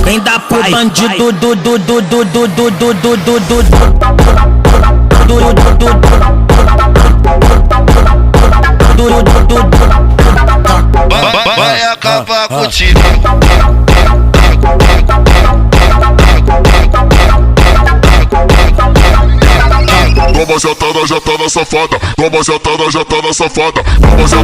Vem dar pro bandido vai acabar contigo. Toma já tá na safada, toma já tá na safada, toma já